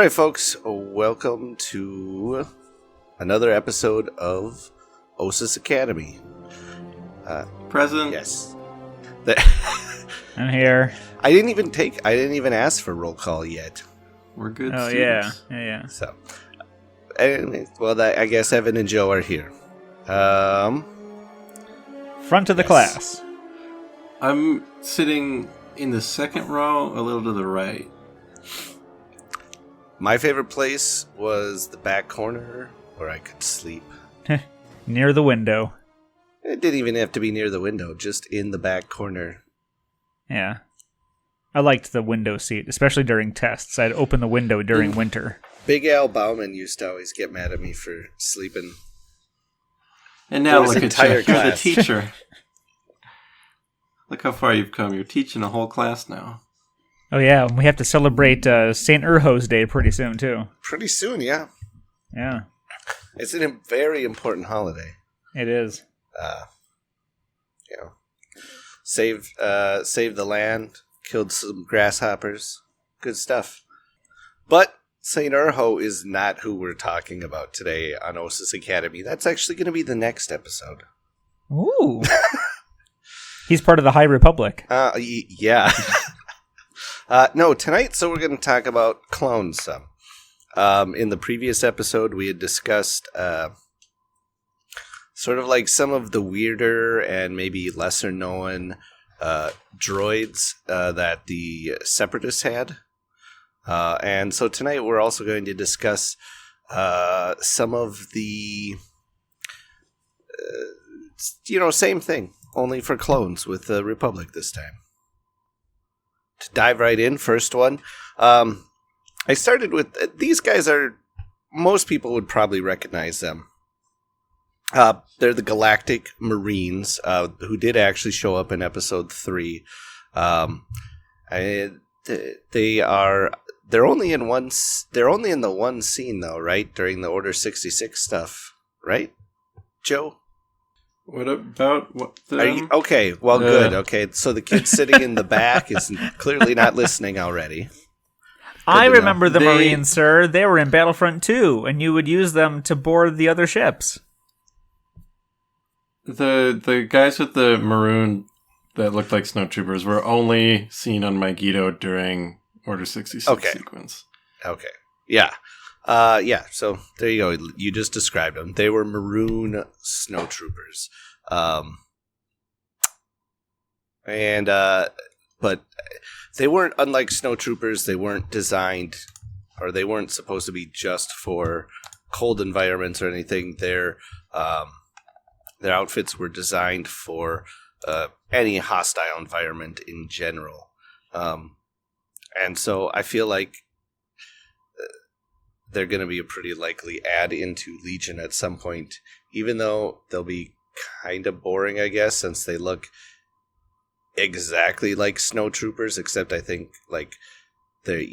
right, folks, welcome to another episode of Ossus Academy. Present. Yes. I'm here. I didn't even ask for roll call yet. We're good Oh, students. yeah. So, anyway, I guess Evan and Joe are here. Front of the Yes. class. I'm sitting in the second row, a little to the right. My favorite place was the back corner where I could sleep. Near the window. It didn't even have to be near the window, just in the back corner. Yeah. I liked the window seat, especially during tests. I'd open the window during winter. Big Al Bauman used to always get mad at me for sleeping. And now For his look at you. entire You're the class. teacher. Look how far you've come. You're teaching a whole class now. Oh, yeah. We have to celebrate St. Urho's Day pretty soon, too. Pretty soon, yeah. Yeah, It's a very important holiday. it is. Saved the land, killed some grasshoppers, good stuff. But Saint Urho is not who we're talking about today on Ossus Academy. That's actually going to be the next episode. Ooh. He's part of the High Republic. Yeah. No, tonight, so we're going to talk about clones some. In the previous episode, we had discussed sort of like some of the weirder and maybe lesser known droids that the Separatists had. And so tonight we're also going to discuss some of the, same thing, only for clones with the Republic this time. To dive right in, first one. I started with, these guys are, most people would probably recognize them. They're the Galactic Marines, who did actually show up in episode 3. They're only in the one scene though, right? During the Order 66 stuff, right? Joe? What about what the... Are you, okay, well, good. Okay, so the kid sitting in the back is clearly not listening already. I to know. remember the Marines, sir. They were in Battlefront 2, and you would use them to board the other ships. The guys with the maroon that looked like snowtroopers were only seen on Megiddo during Order 66 sequence. Okay. Yeah. So there you go. You just described them. They were maroon snowtroopers. But they weren't, unlike snowtroopers, they weren't designed, or they weren't supposed to be just for cold environments or anything. Their outfits were designed for any hostile environment in general. And so I feel like they're going to be a pretty likely add into Legion at some point, even though they'll be kind of boring, I guess, since they look exactly like snowtroopers, except I think like they're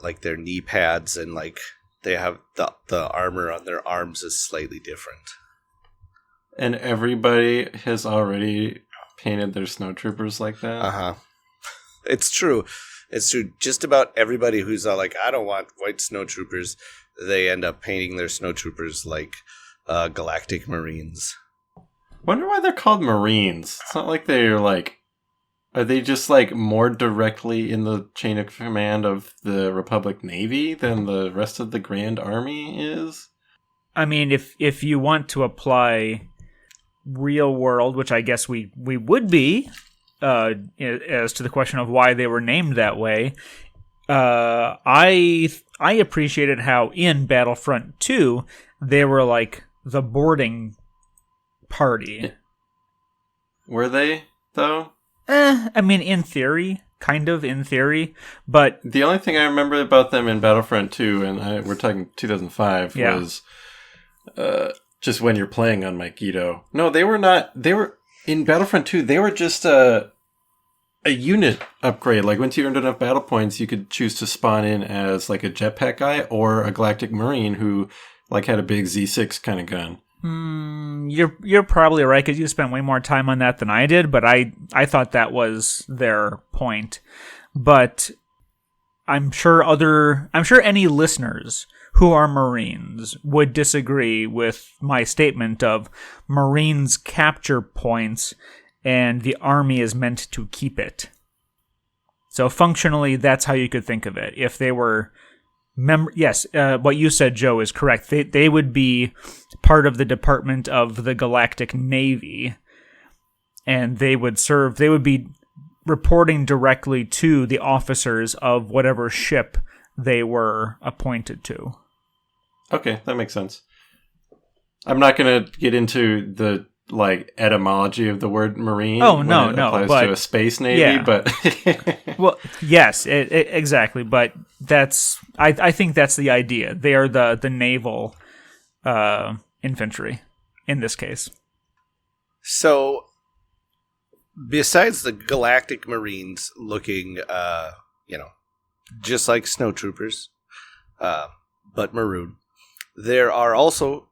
like their knee pads and like they have the armor on their arms is slightly different. And everybody has already painted their snowtroopers like that? Uh-huh. It's true. It's true. Just about everybody who's all like, I don't want white snowtroopers, they end up painting their snowtroopers like Galactic Marines. Wonder why they're called Marines. It's not like they're like... Are they just like more directly in the chain of command of the Republic Navy than the rest of the Grand Army is? I mean, if you want to apply real world, which I guess we would be, as to the question of why they were named that way, I appreciated how in Battlefront 2 they were like the boarding party. Were they, though? I mean, in theory, but... The only thing I remember about them in Battlefront 2, and we're talking 2005, was just when you're playing on Megiddo. No, they were not. They were, in Battlefront 2, they were just a unit upgrade. Like, once you earned enough battle points, you could choose to spawn in as, like, a jetpack guy or a Galactic Marine who, like, had a big Z6 kind of gun. You're probably right, because you spent way more time on that than I did, but I thought that was their point. But I'm sure any listeners who are Marines would disagree with my statement of Marines capture points and the Army is meant to keep it. So functionally, that's how you could think of it. If they were what you said, Joe, is correct. They would be part of the Department of the Galactic Navy, and they would be reporting directly to the officers of whatever ship they were appointed to. Okay, that makes sense. I'm not going to get into the etymology of the word marine. Oh, no, when it applies to a space navy, yeah. But well, yes, exactly. But I think that's the idea. They are the naval infantry in this case. So, besides the Galactic Marines looking, just like snowtroopers, but maroon, there are also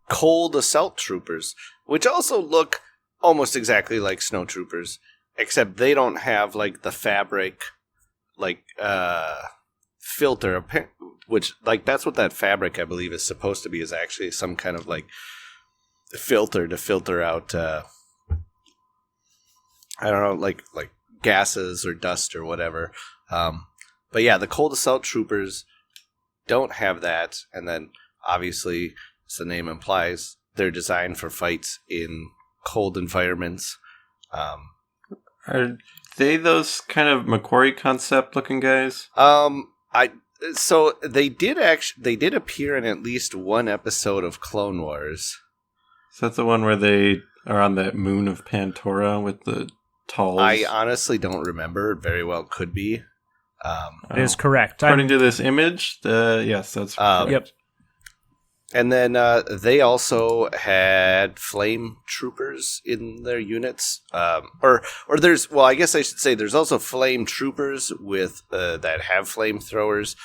cold assault troopers, which also look almost exactly like snowtroopers, except they don't have the fabric filter, which that's what that fabric I believe is supposed to be, is actually some kind of filter to filter out I don't know, like gases or dust or whatever. But yeah, the cold assault troopers don't have that, and then obviously, as the name implies, they're designed for fights in cold environments. Are they those kind of Macquarie concept looking guys? So they did appear in at least one episode of Clone Wars. Is that the one where they are on that moon of Pantora with the talls? I honestly don't remember. It very well could be. It is correct. According to this image, yes, that's correct. Yep. And then they also had flame troopers in their units, or there's, well, I guess I should say there's also flame troopers with that have flamethrowers.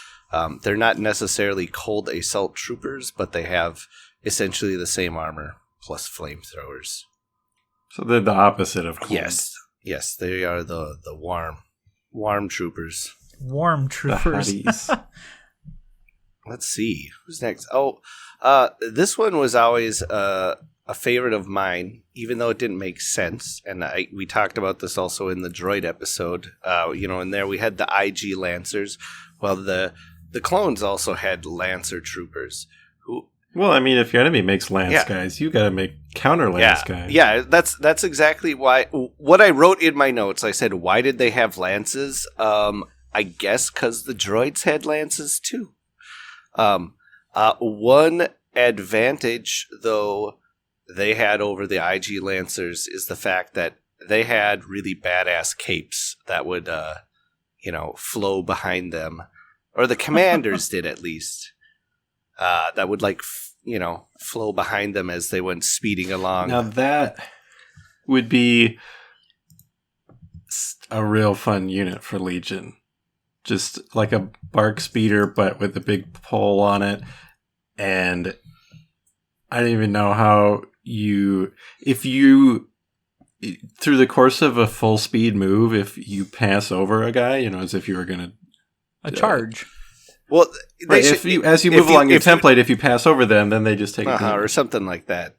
They're not necessarily cold assault troopers, but they have essentially the same armor plus flamethrowers. So they're the opposite of cold. Yes, they are the warm troopers. Warm troopers. The hotties. Let's see. Who's next? Oh, this one was always a favorite of mine, even though it didn't make sense. And we talked about this also in the droid episode. In there we had the IG Lancers. Well, the clones also had Lancer troopers. Well, I mean, if your enemy makes lance guys, you got to make counter lance guys. Yeah, that's exactly why. What I wrote in my notes, I said, why did they have lances? I guess because the droids had lances too. One advantage, though, they had over the IG Lancers is the fact that they had really badass capes that would, flow behind them. Or the commanders did, at least. That would, flow behind them as they went speeding along. Now that would be a real fun unit for Legion. Just like a bark speeder, but with a big pole on it. And I don't even know how if you, through the course of a full speed move, if you pass over a guy, as if you were going to... charge. Well, right, as you move along your template, if you pass over them, then they just take or something like that.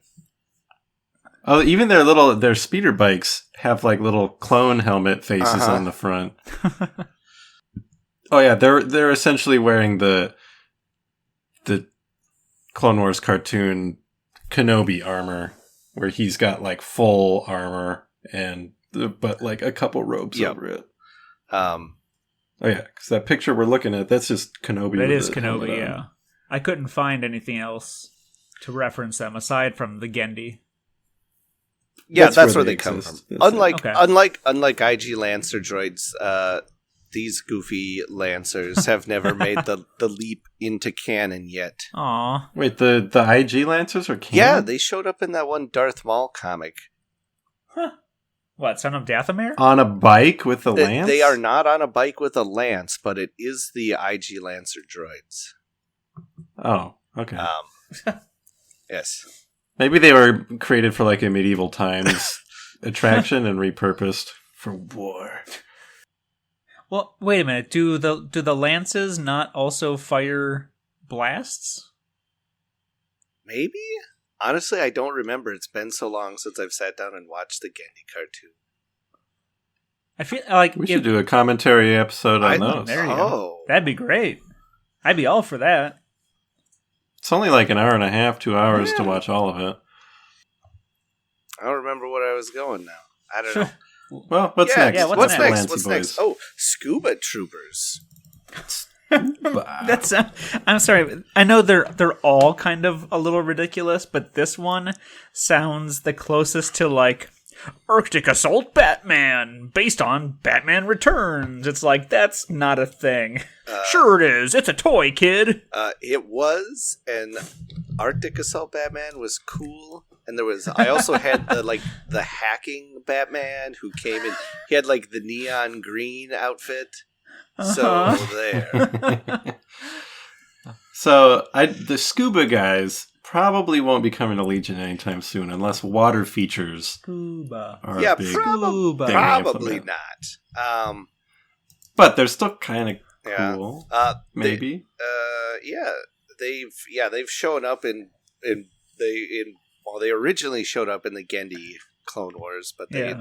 Oh, even their speeder bikes have little clone helmet faces on the front. Oh yeah, they're essentially wearing the Clone Wars cartoon Kenobi armor, where he's got full armor but a couple robes over it. Oh yeah, because that picture we're looking at, that's just Kenobi. That is Kenobi, yeah. I couldn't find anything else to reference them aside from the Gendy. Yeah, that's where they come from. Unlike IG Lancer droids, these goofy Lancers have never made the leap into canon yet. Aw. Wait, the IG Lancers are canon? Yeah, they showed up in that one Darth Maul comic. Huh. What, Son of Dathomir? On a bike with a lance? They are not on a bike with a lance, but it is the IG Lancer droids. Oh, okay. Yes. Maybe they were created for a medieval times attraction and repurposed for war. Well, wait a minute. Do the lances not also fire blasts? Maybe? Honestly, I don't remember. It's been so long since I've sat down and watched the Gendy cartoon. I feel like we should do a commentary episode on those. There you go. That'd be great. I'd be all for that. It's only like an hour and a half, 2 hours to watch all of it. I don't remember what I was going now. I don't know. Well, what's next? Yeah, what's next? What's next? Oh, Scuba Troopers. That's. I'm sorry. I know they're all kind of a little ridiculous, but this one sounds the closest to like Arctic Assault Batman, based on Batman Returns. It's like, that's not a thing. Sure it is. It's a toy, kid. It was, and Arctic Assault Batman was cool. And I also had the hacking Batman who came in. He had like the neon green outfit. So there. So the scuba guys probably won't be coming to Legion anytime soon, unless water features Scuba. are Yeah, a big probably not. But they're still kind of cool. Maybe. They've shown up they originally showed up in the Gendy Clone Wars, but they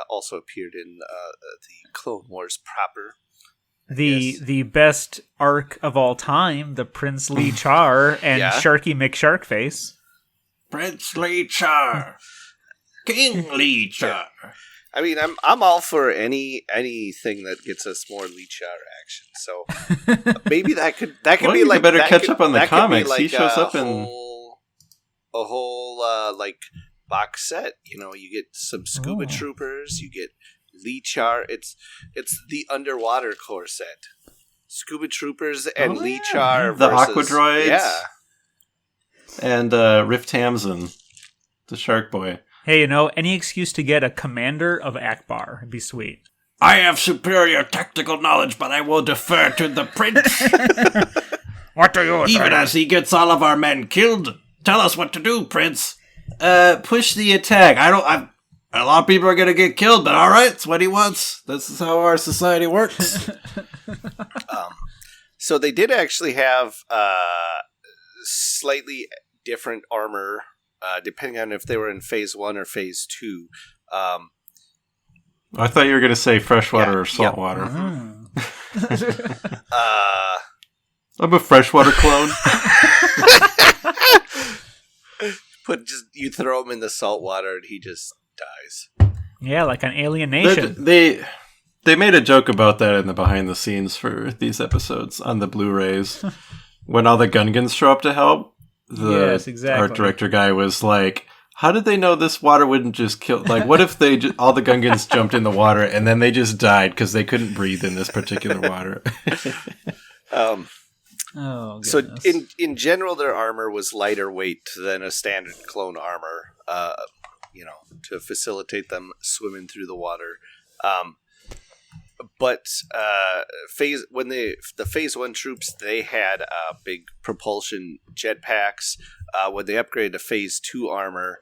also appeared in the Clone Wars proper. The best arc of all time, the Prince Lee Char and Sharky McSharkface. Prince Lee Char, King Lee Char. I mean, I'm all for anything that gets us more Lee Char action. So maybe that could be like, better catch up on the comics. Like he shows up in a whole like box set. You know, you get some Scuba Troopers, you get Lee Char. It's the underwater core set. Scuba Troopers and Lee Char the versus Aquadroids. Yeah. And Riff Tamsin, the Shark Boy. Hey, any excuse to get a commander of Akbar would be sweet. I have superior tactical knowledge, but I will defer to the prince. What do you Even as he gets all of our men killed. Tell us what to do, Prince. Push the attack. A lot of people are going to get killed, but all right, it's what he wants. This is how our society works. So they did actually have slightly different armor, depending on if they were in Phase 1 or Phase 2. I thought you were going to say freshwater or saltwater. I'm a freshwater clone. You throw him in the salt water and he just dies. Yeah, like on Alien Nation. They made a joke about that in the behind the scenes for these episodes on the Blu-rays. When all the Gungans show up to help, art director guy was like, how did they know this water wouldn't just kill? Like, what if all the Gungans jumped in the water and then they just died because they couldn't breathe in this particular water? So in general, their armor was lighter weight than a standard clone armor, to facilitate them swimming through the water. But when the Phase 1 troops, they had big propulsion jetpacks. When they upgraded to Phase 2 armor,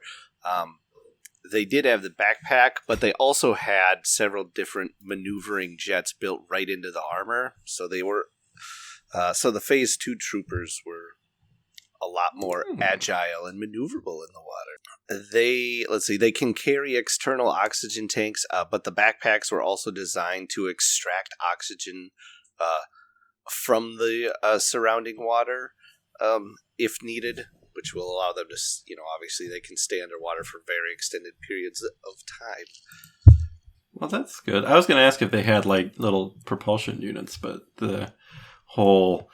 they did have the backpack, but they also had several different maneuvering jets built right into the armor. So they were the Phase 2 troopers were a lot more agile and maneuverable in the water. They can carry external oxygen tanks, but the backpacks were also designed to extract oxygen from the surrounding water if needed, which will allow them to, obviously they can stay underwater for very extended periods of time. Well, that's good. I was going to ask if they had like little propulsion units, but the whole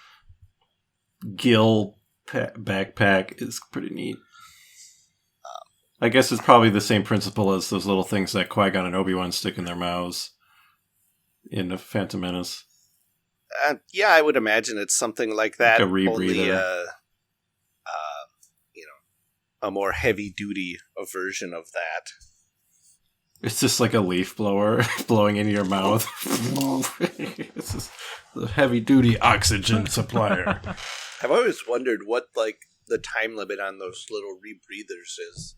gill backpack is pretty neat. I guess it's probably the same principle as those little things that Qui-Gon and Obi-Wan stick in their mouths in the Phantom Menace. Yeah, I would imagine it's something like that. Like a rebreather. Only, a more heavy-duty version of that. It's just like a leaf blower blowing into your mouth. It's just the heavy-duty oxygen supplier. I've always wondered what, the time limit on those little rebreathers is.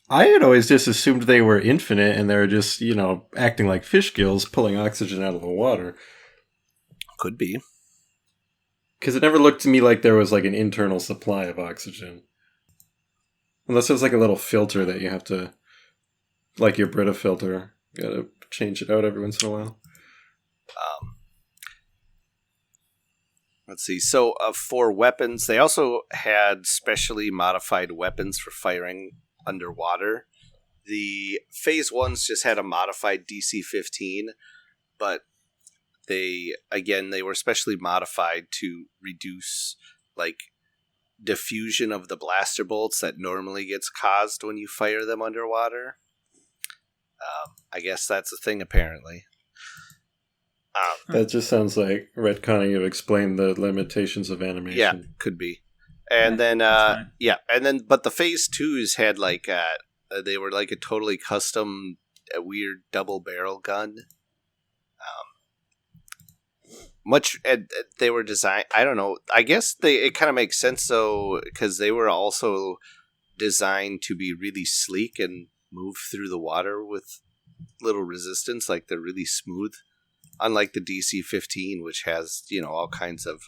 I had always just assumed they were infinite and they were just, acting like fish gills, pulling oxygen out of the water. Could be. Because it never looked to me like there was like an internal supply of oxygen. Unless it was like a little filter that you have to, like your Brita filter, you gotta change it out every once in a while. Let's see. So for weapons, they also had specially modified weapons for firing underwater. The Phase 1s just had a modified DC-15, but they were specially modified to reduce like diffusion of the blaster bolts that normally gets caused when you fire them underwater. I guess that's a thing, apparently. That just sounds like retconning to explain the limitations of animation. Yeah, could be. And then, but the Phase 2s had like, they were like a totally custom, weird double barrel gun. They were designed, I don't know, I guess it kind of makes sense though, because they were also designed to be really sleek and move through the water with little resistance, like they're really smooth. Unlike the DC-15, which has, all kinds of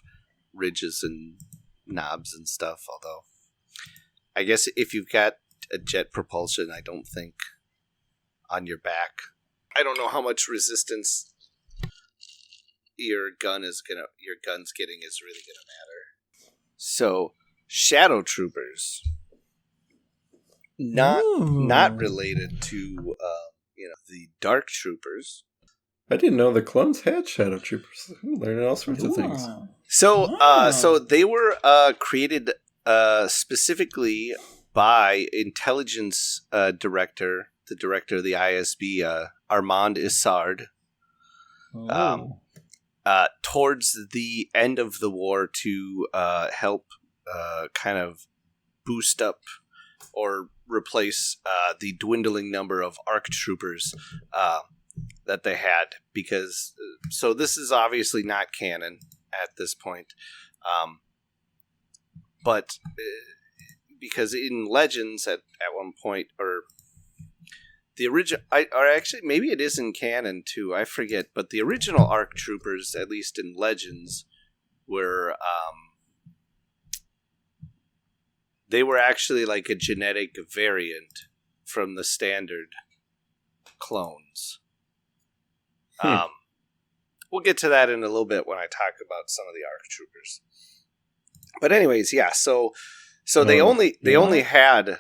ridges and knobs and stuff. Although, I guess if you've got a jet propulsion, I don't think on your back. I don't know how much resistance your gun's getting is really gonna matter. So, Shadow Troopers, not related to the Dark Troopers. I didn't know the clones had Shadow Troopers. I'm learning all sorts of things. So they were created specifically by intelligence director, the director of the ISB, Armand Issard, towards the end of the war to help kind of boost up or replace the dwindling number of ARC troopers that they had, because so this is obviously not canon at this point, but because in Legends at one point, or the original, or actually maybe it is in canon too, I forget, but the original ARC troopers, at least in Legends, were they were actually like a genetic variant from the standard clones. We'll get to that in a little bit when I talk about some of the ARC troopers. But anyways, yeah. So they only had,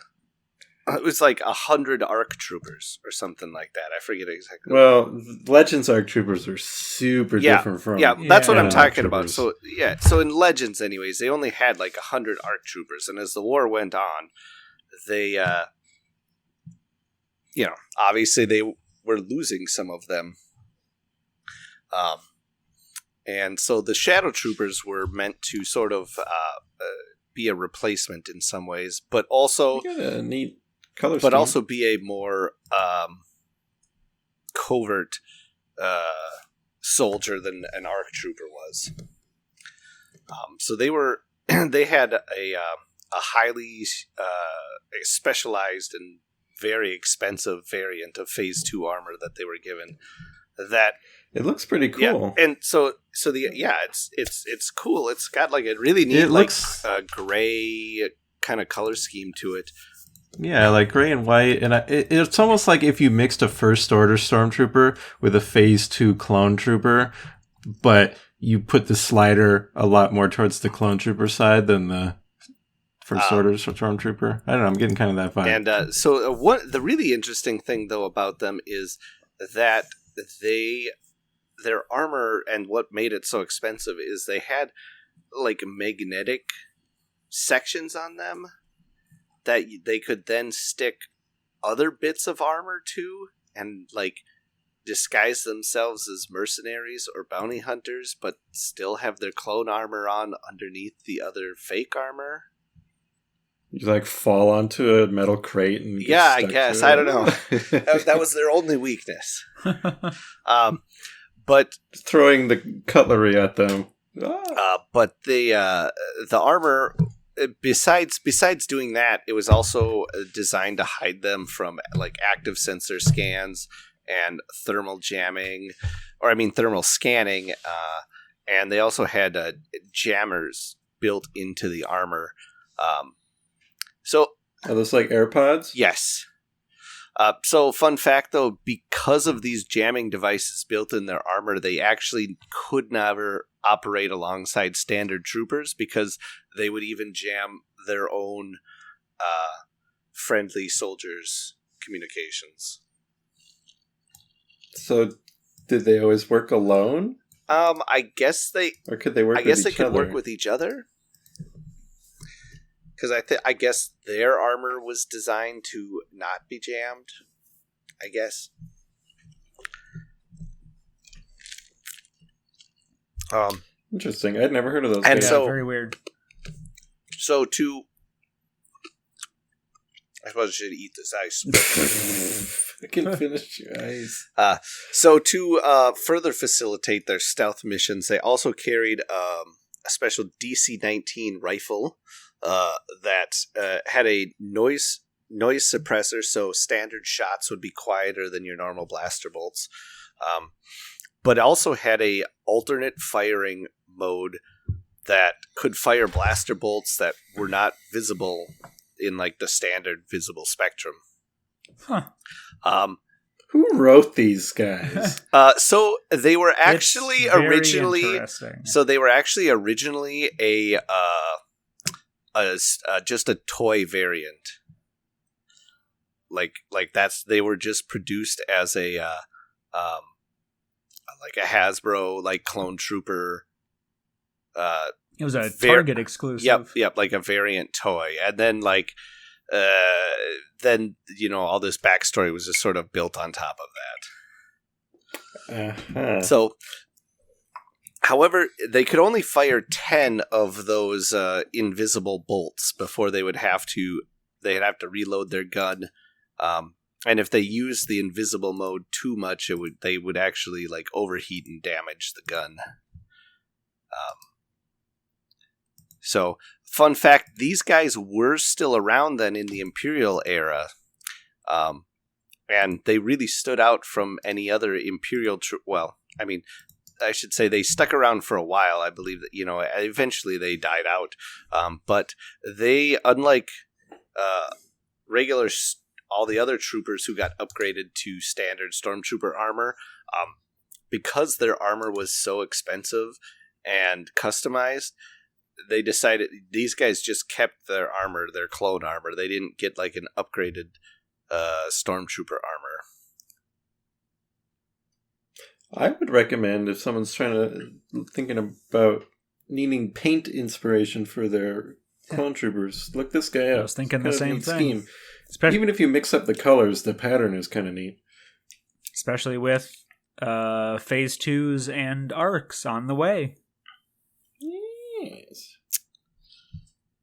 it was like 100 ARC troopers or something like that. I forget exactly. Well, Legends ARC troopers are super different from that's what I'm talking about. So so in Legends, anyways, they only had like 100 ARC troopers, and as the war went on, they obviously they were losing some of them. And so the Shadow Troopers were meant to sort of be a replacement in some ways, but also a neat color but scheme. Also be a more covert soldier than an ARC Trooper was. So they had a highly specialized and very expensive variant of Phase 2 armor that they were given. That it looks pretty cool. Yeah, and so it's cool. It's got like a really neat gray kind of color scheme to it. Yeah, like gray and white, and it's almost like if you mixed a First Order Stormtrooper with a Phase 2 Clone Trooper, but you put the slider a lot more towards the Clone Trooper side than the First Order Stormtrooper. I don't know, I'm getting kind of that vibe. And the really interesting thing, though, about them is that their armor, and what made it so expensive is they had like magnetic sections on them that they could then stick other bits of armor to and like disguise themselves as mercenaries or bounty hunters, but still have their clone armor on underneath the other fake armor. You like fall onto a metal crate and I guess. I don't know. that was their only weakness. But throwing the cutlery at them. But the armor, besides doing that, it was also designed to hide them from like active sensor scans and thermal jamming, thermal scanning. And they also had jammers built into the armor. Are those like AirPods? Yes. So fun fact though, because of these jamming devices built in their armor, they actually could never operate alongside standard troopers because they would even jam their own friendly soldiers' communications. So did they always work alone? I guess they... Or could they work with each other? I guess they could work with each other. Because I guess their armor was designed to not be jammed. I guess. Interesting. I'd never heard of those. And guys. so, very weird. So to... I suppose I should eat this ice. I can finish your eyes. So to further facilitate their stealth missions, they also carried a special DC-19 rifle that had a noise suppressor, so standard shots would be quieter than your normal blaster bolts. But also had a alternate firing mode that could fire blaster bolts that were not visible in like the standard visible spectrum. Huh. Who wrote these guys? So they were actually originally just a toy variant. Like they were just produced as a like a Hasbro like clone trooper. It was a Target exclusive. Yep, like a variant toy, and then then all this backstory was just sort of built on top of that. Uh-huh. So, however, they could only fire 10 of those invisible bolts before they'd have to reload their gun. And if they used the invisible mode too much, they would actually like overheat and damage the gun. So, fun fact, these guys were still around then in the Imperial era. And they really stood out from any other Imperial I should say they stuck around for a while. I believe that, eventually they died out. But they, unlike all the other troopers who got upgraded to standard stormtrooper armor, because their armor was so expensive and customized, they decided these guys just kept their armor, their clone armor. They didn't get like an upgraded stormtrooper armor. I would recommend if someone's thinking about needing paint inspiration for their clone troopers, look this guy up. I was thinking the same thing. Even if you mix up the colors, the pattern is kind of neat. Especially with phase 2s and arcs on the way. Yes.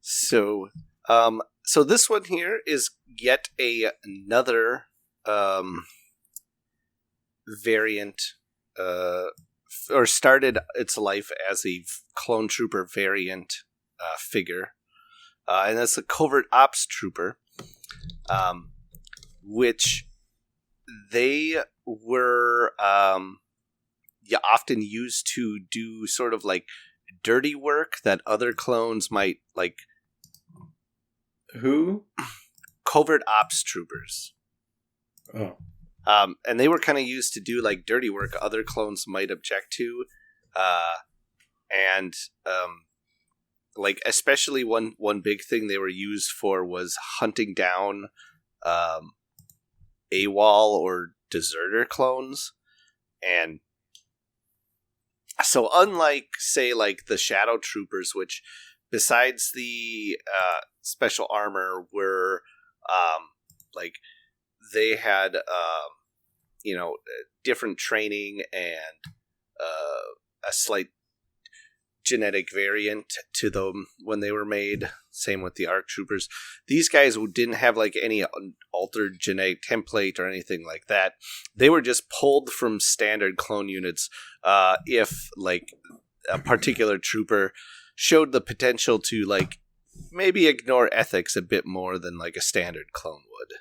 So this one here is yet another variant, or started its life as a clone trooper variant figure, and that's the Covert Ops Trooper, which they were often used to do sort of like dirty work that other clones might like. Who? Covert Ops Troopers. Oh. And they were kind of used to do like dirty work other clones might object to. And like especially one big thing they were used for was hunting down AWOL or deserter clones. And so unlike, say, like the Shadow Troopers, which besides the special armor were like they had different training and a slight genetic variant to them when they were made. Same with the ARC Troopers. These guys didn't have like any altered genetic template or anything like that. They were just pulled from standard clone units if like a particular trooper showed the potential to like maybe ignore ethics a bit more than like a standard clone would.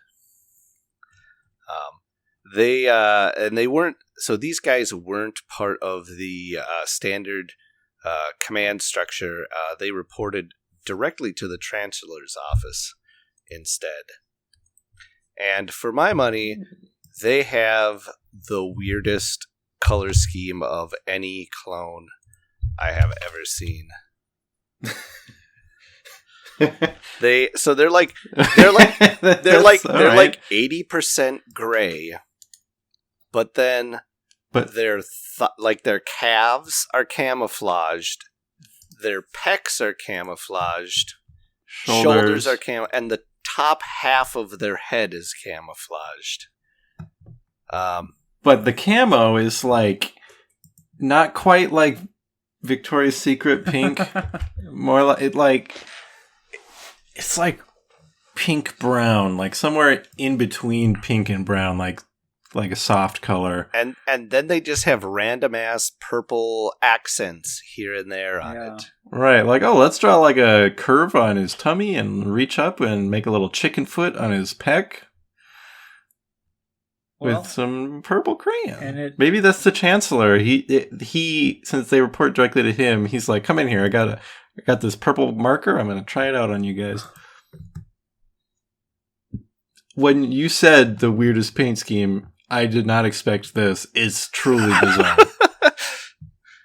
They weren't. So these guys weren't part of the standard command structure. They reported directly to the Chancellor's office instead. And for my money, they have the weirdest color scheme of any clone I have ever seen. they're like 80% gray, but then their calves are camouflaged, their pecs are camouflaged, shoulders are and the top half of their head is camouflaged. But the camo is like not quite like Victoria's Secret pink, more like it's like pink brown, like somewhere in between pink and brown, like a soft color. And then they just have random ass purple accents here and there on it. Right, like, oh, let's draw like a curve on his tummy and reach up and make a little chicken foot on his pec with some purple crayon. And maybe that's the Chancellor. He since they report directly to him, he's like, come in here, I got this purple marker, I'm going to try it out on you guys. When you said the weirdest paint scheme, I did not expect this. It's truly bizarre.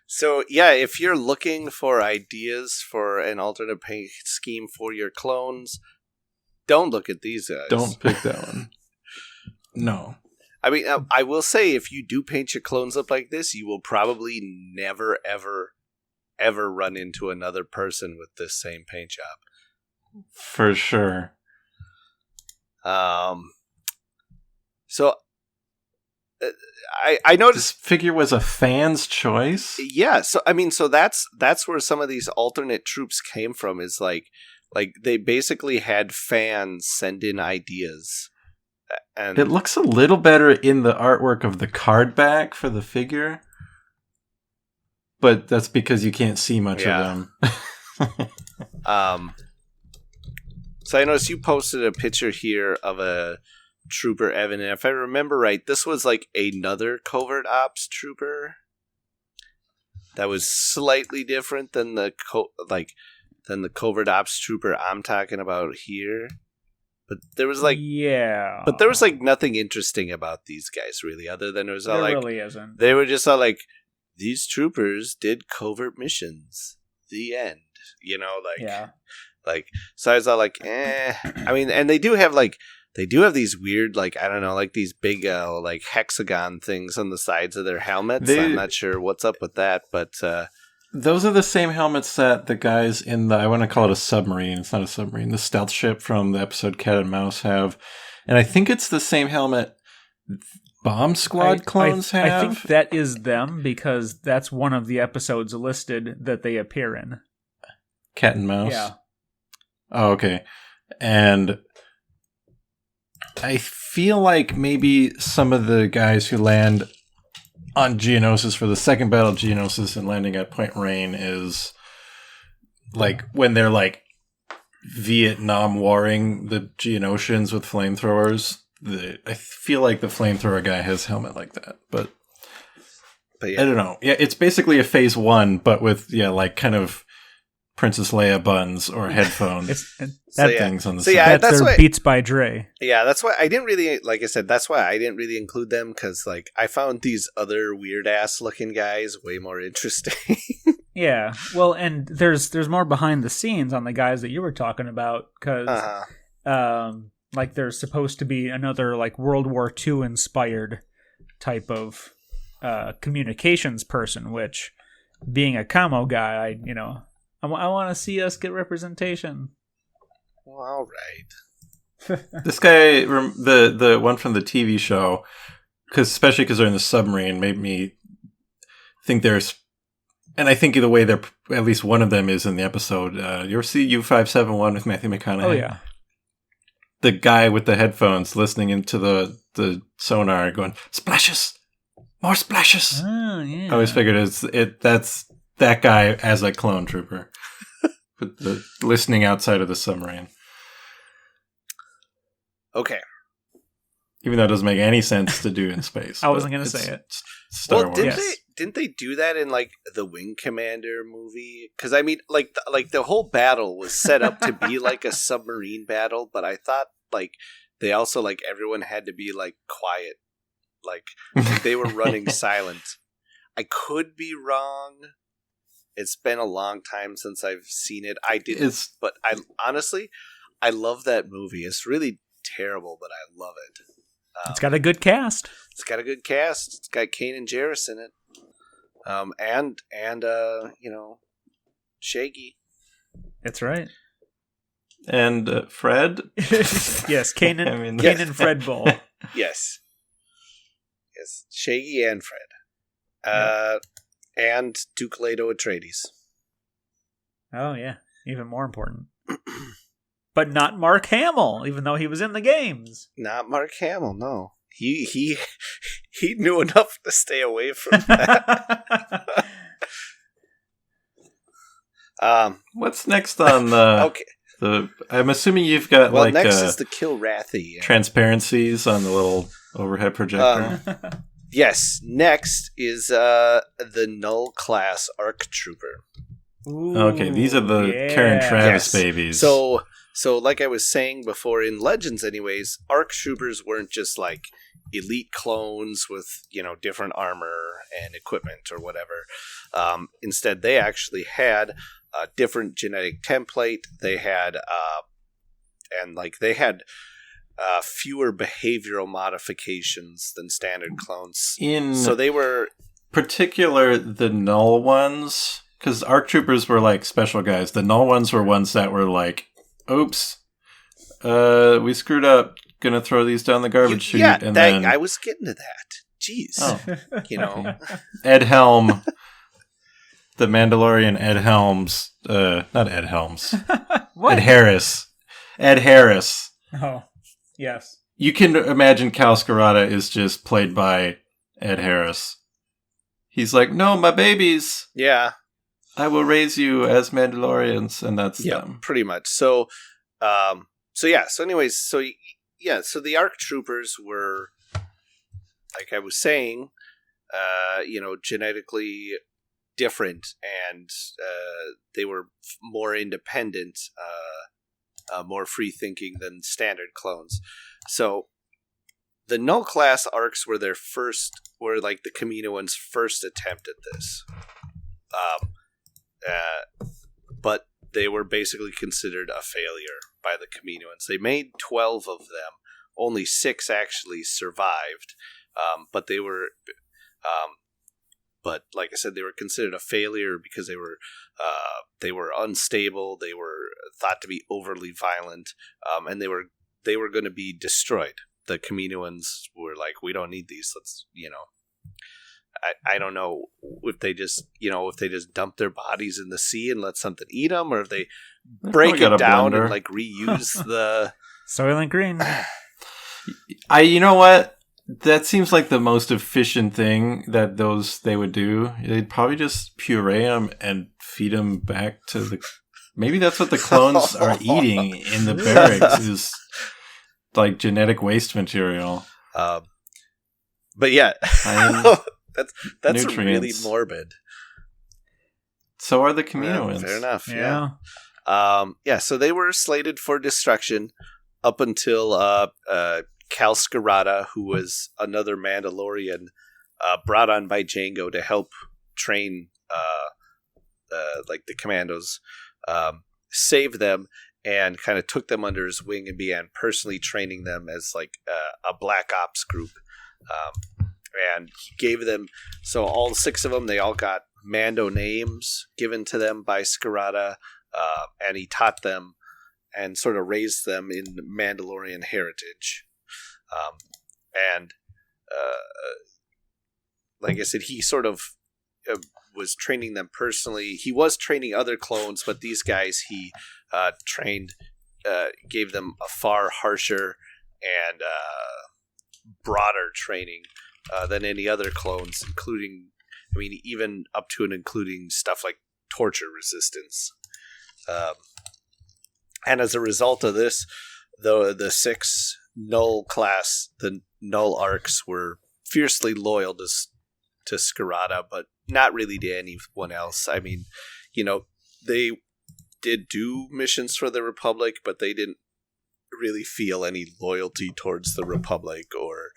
So, yeah, if you're looking for ideas for an alternate paint scheme for your clones, don't look at these guys. Don't pick that one. No. I mean, I will say, if you do paint your clones up like this, you will probably never, ever, ever run into another person with this same paint job. For sure. So I noticed this figure was a fan's choice. Yeah, so I mean, so that's where some of these alternate troops came from. Is like they basically had fans send in ideas, and it looks a little better in the artwork of the card back for the figure, but that's because you can't see much of them. So I noticed you posted a picture here of a trooper, Evan, and if I remember right, this was like another covert ops trooper that was slightly different than the covert ops trooper I'm talking about here. But there was nothing interesting about these guys really, other than it was all really isn't. They were just all like, these troopers did covert missions. The end. You know, so I was all like, eh. I mean, and they do have these weird, like, I don't know, like these big, like hexagon things on the sides of their helmets. I'm not sure what's up with that, but those are the same helmets that the guys in I want to call it a submarine. It's not a submarine. The stealth ship from the episode Cat and Mouse have, and I think it's the same helmet Bomb Squad clones have. I think that is them because that's one of the episodes listed that they appear in. Cat and Mouse. Yeah. Oh, okay. And I feel like maybe some of the guys who land on Geonosis for the second battle of Geonosis and landing at Point Rain is like when they're like Vietnam warring the Geonosians with flamethrowers. I feel like the flamethrower guy has a helmet like that, but yeah. I don't know. Yeah, it's basically a phase 1, but with like kind of Princess Leia buns or headphones. Things on the side. Yeah, that's their Beats by Dre. Yeah, that's why I didn't really, like I said, that's why I didn't really include them, because like I found these other weird ass looking guys way more interesting. Yeah, well, and there's more behind the scenes on the guys that you were talking about, because like there's supposed to be another like World War II inspired type of communications person, which being a camo guy, I want to see us get representation. Well, all right. This guy, the one from the TV show, especially because they're in the submarine, made me think there's, and I think the way they're, at least one of them is in the episode. You ever see U-571 with Matthew McConaughey? Oh, yeah. The guy with the headphones listening into the sonar going, splashes! More splashes! Oh, yeah. I always figured that's that guy as a clone trooper. with the listening outside of the submarine. Okay. Even though it doesn't make any sense to do in space. I wasn't going to say it. Star Well, Wars. didn't they do that in like the Wing Commander movie? Because I mean, like the whole battle was set up to be like a submarine battle, but I thought like they also like everyone had to be like quiet, like they were running silent. I could be wrong. It's been a long time since I've seen it. I did, but I honestly, I love that movie. It's really terrible, but I love it. It's got a good cast. It's got a good cast. It's got Kane and Jarrus in it, and Shaggy. That's right. And Fred. Yes, Kane and Fred Bull. Yes, Shaggy and Fred, and Duke Leto Atreides. Oh yeah, even more important. But not Mark Hamill, even though he was in the games. Not Mark Hamill, no. He knew enough to stay away from that. What's next on the? Okay. I'm assuming you've got next is the Kilrathi. Yeah. Transparencies on the little overhead projector. Yes. Next is the Null class ARC Trooper. Ooh, okay, these are the Karen Travis babies. So like I was saying before, in Legends anyways, ARC Troopers weren't just like elite clones with, different armor and equipment or whatever. Instead, they actually had a different genetic template. They had, fewer behavioral modifications than standard clones. So they were particular the Null ones, because ARC Troopers were like special guys. The Null ones were ones that were like, oops, we screwed up. Gonna throw these down the garbage chute. And then I was getting to that. Jeez. Oh. Ed Helm, the Mandalorian Ed Helms, not Ed Helms. What? Ed Harris. Ed Harris. Oh, yes. You can imagine Cal Scarata is just played by Ed Harris. He's like, no, my babies. Yeah. I will raise you as Mandalorians, and that's them. Pretty much. So the ARC Troopers were, like I was saying, genetically different, and they were more independent, more free-thinking than standard clones. So the Null class ARCs were like the Kaminoans' first attempt at this. But they were basically considered a failure by the Kaminoans. They made 12 of them. Only 6 actually survived. But they were, but like I said, they were considered a failure because they were unstable. They were thought to be overly violent, and they were going to be destroyed. The Kaminoans were like, we don't need these. Let's, I don't know if they just dump their bodies in the sea and let something eat them, or if they break it down and like reuse the Soylent Green. You know what? That seems like the most efficient thing that they would do. They'd probably just puree them and feed them back to the. Maybe that's what the clones are eating in the barracks is like genetic waste material. But yeah. That's really morbid. So are the Kaminoans. Fair enough. Yeah. So they were slated for destruction up until Cal Scarata, who was another Mandalorian brought on by Jango to help train like the commandos, saved them and kind of took them under his wing and began personally training them as like a black ops group. And he gave them, so all 6 of them, they all got Mando names given to them by Scarata, and he taught them and sort of raised them in Mandalorian heritage. Like I said, he sort of was training them personally. He was training other clones, but these guys he trained, gave them a far harsher and broader training than any other clones, including, even up to and including stuff like torture resistance. And as a result of this, the 6 null class, the null arcs, were fiercely loyal to Skirata, but not really to anyone else. I mean, they did do missions for the Republic, but they didn't really feel any loyalty towards the Republic or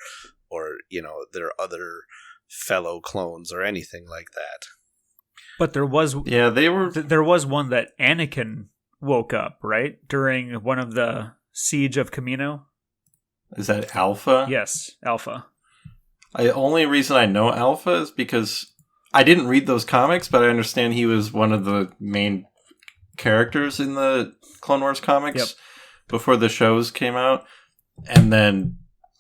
their other fellow clones or anything like that. But there was there was one that Anakin woke up, right? During one of the Siege of Camino. Is that Alpha? Yes, Alpha. The only reason I know Alpha is because I didn't read those comics, but I understand he was one of the main characters in the Clone Wars comics before the shows came out. And then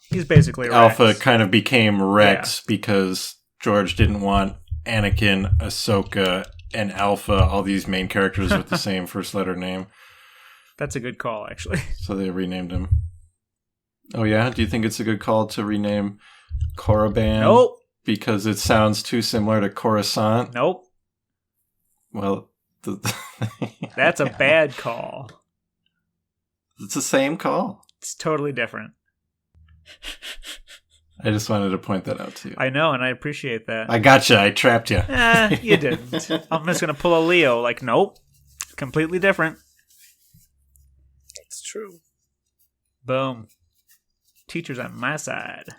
he's basically Alpha Rex. kind of became Rex because George didn't want Anakin, Ahsoka, and Alpha, all these main characters with the same first letter name. That's a good call, actually. So they renamed him. Oh yeah? Do you think it's a good call to rename Korriban? Nope. Because it sounds too similar to Coruscant? Nope. Well, that's a bad call. It's the same call. It's totally different. I just wanted to point that out to you. I know, and I appreciate that. I gotcha. I trapped you. You didn't. I'm just going to pull a Leo. Like, nope. Completely different. That's true. Boom. Teacher's on my side. I'm